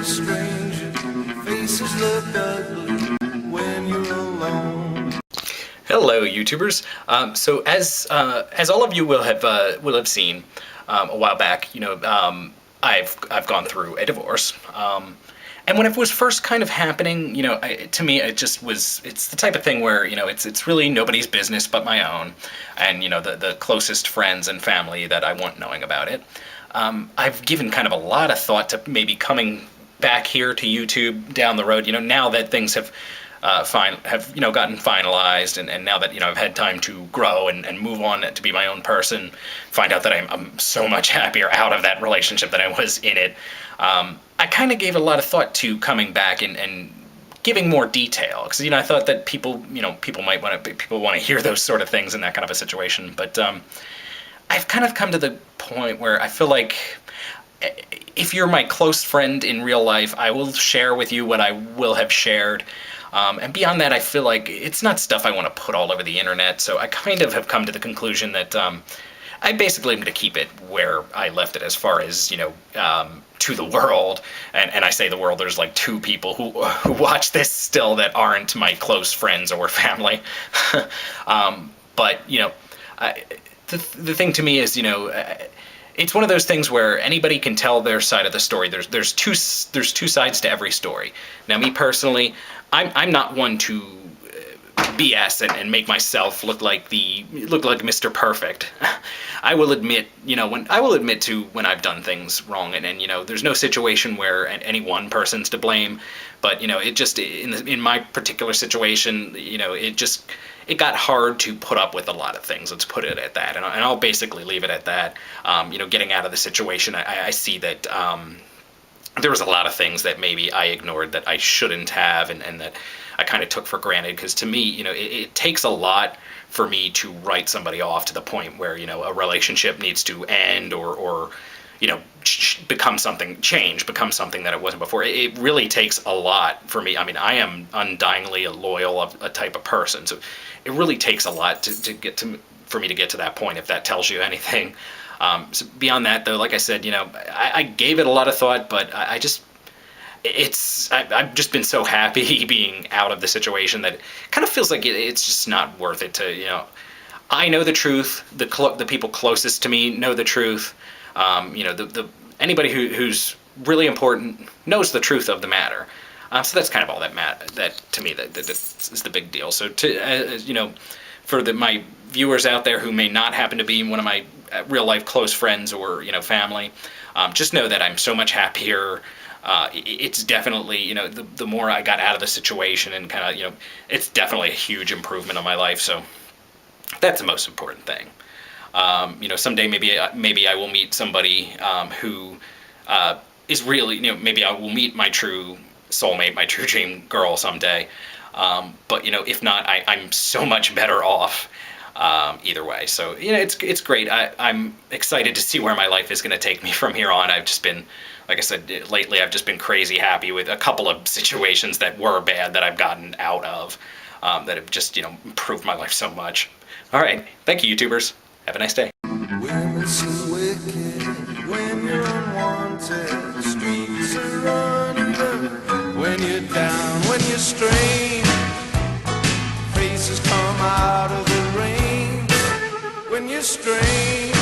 a stranger. Faces look ugly when you're alone. Hello, YouTubers. So as all of you will have seen a while back, I've gone through a divorce. And when it was first kind of happening, to me it just was. It's the type of thing where it's really nobody's business but my own, and the closest friends and family that I want knowing about it. I've given kind of a lot of thought to maybe coming back here to YouTube down the road. Now that things have gotten finalized, and now that I've had time to grow and move on to be my own person, find out that I'm so much happier out of that relationship than I was in it. I kind of gave a lot of thought to coming back and giving more detail, because I thought that people might want to hear those sort of things in that kind of a situation. But I've kind of come to the point where I feel like if you're my close friend in real life, I will share with you what I will have shared. And beyond that, I feel like it's not stuff I want to put all over the internet. So I kind of have come to the conclusion that I basically am going to keep it where I left it, as far as to the world. And I say the world, there's like 2 people who watch this still that aren't my close friends or family. But the thing to me is it's one of those things where anybody can tell their side of the story. There's two sides to every story. Now, me personally, I'm not one to BS and make myself look like Mr. Perfect. I will admit, when I've done things wrong, and there's no situation where any one person's to blame, but it just in my particular situation, it got hard to put up with a lot of things. Let's put it at that, and I'll basically leave it at that. Getting out of the situation, I see that there was a lot of things that maybe I ignored that I shouldn't have, and that I kind of took for granted, because to me, it takes a lot for me to write somebody off to the point where, a relationship needs to end or become something that it wasn't before. It really takes a lot for me. I mean, I am undyingly a loyal a type of person, so it really takes a lot for me to get to that point, if that tells you anything. So beyond that, though, like I said, I gave it a lot of thought, but I've just been so happy being out of the situation that it kind of feels like it's just not worth it to, I know the truth, the people closest to me know the truth, anybody who's really important knows the truth of the matter. So that's kind of all that to me that is the big deal. So for my viewers out there who may not happen to be one of my real life close friends or family, just know that I'm so much happier. It's definitely, the more I got out of the situation, and kind of, it's definitely a huge improvement on my life. So that's the most important thing. Someday maybe I will meet somebody who is really, maybe I will meet my true soulmate, my true dream girl someday. But if not, I'm so much better off either way. So it's great. I'm excited to see where my life is going to take me from here on. I've just been, like I said, lately I've just been crazy happy with a couple of situations that were bad that I've gotten out of, that have just improved my life so much. All right, thank you, YouTubers. Have a nice day. Women so wicked when you're unwanted. Streets are uneven when you're down, when you're strange. Faces come out of the rain when you're strange.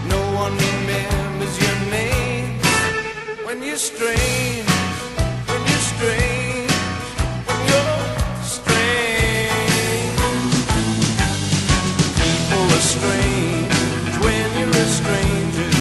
No one remembers your name when you're strange.